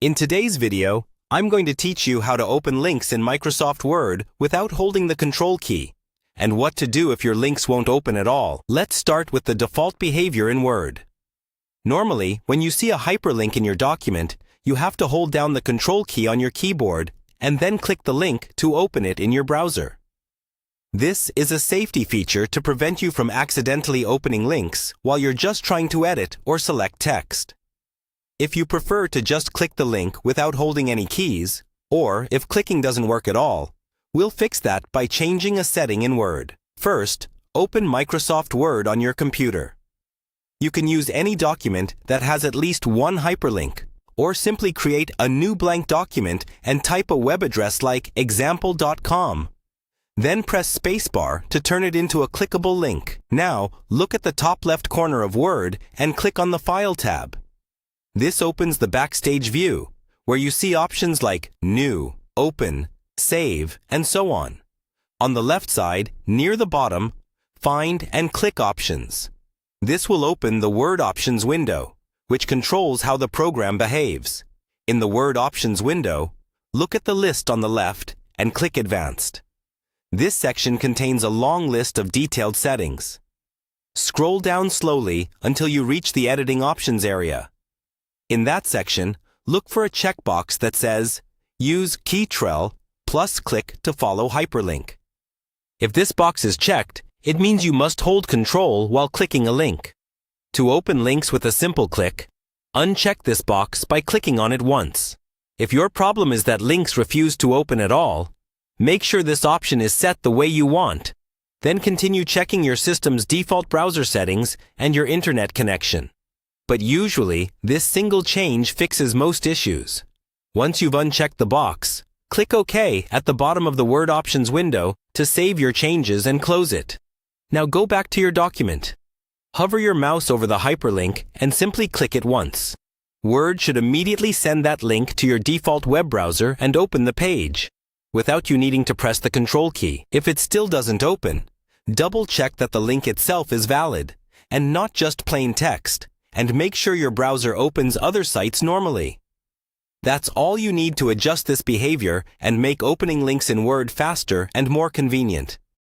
In today's video, I'm going to teach you how to open links in Microsoft Word without holding the Control key, and what to do if your links won't open at all. Let's start with the default behavior in Word. Normally, when you see a hyperlink in your document, you have to hold down the Control key on your keyboard and then click the link to open it in your browser. This is a safety feature to prevent you from accidentally opening links while you're just trying to edit or select text. If you prefer to just click the link without holding any keys, or if clicking doesn't work at all, we'll fix that by changing a setting in Word. First, open Microsoft Word on your computer. You can use any document that has at least one hyperlink, or simply create a new blank document and type a web address like example.com. Then press spacebar to turn it into a clickable link. Now, look at the top left corner of Word and click on the File tab. This opens the Backstage view, where you see options like New, Open, Save, and so on. On the left side, near the bottom, Find and Click options. This will open the Word Options window, which controls how the program behaves. In the Word Options window, look at the list on the left and click Advanced. This section contains a long list of detailed settings. Scroll down slowly until you reach the Editing Options area. In that section, look for a checkbox that says, Use CTRL plus click to follow hyperlink. If this box is checked, it means you must hold Control while clicking a link. To open links with a simple click, uncheck this box by clicking on it once. If your problem is that links refuse to open at all, make sure this option is set the way you want. Then continue checking your system's default browser settings and your internet connection. But usually, this single change fixes most issues. Once you've unchecked the box, click OK at the bottom of the Word Options window to save your changes and close it. Now go back to your document. Hover your mouse over the hyperlink and simply click it once. Word should immediately send that link to your default web browser and open the page, without you needing to press the Control key. If it still doesn't open, double-check that the link itself is valid, and not just plain text, and make sure your browser opens other sites normally. That's all you need to adjust this behavior and make opening links in Word faster and more convenient.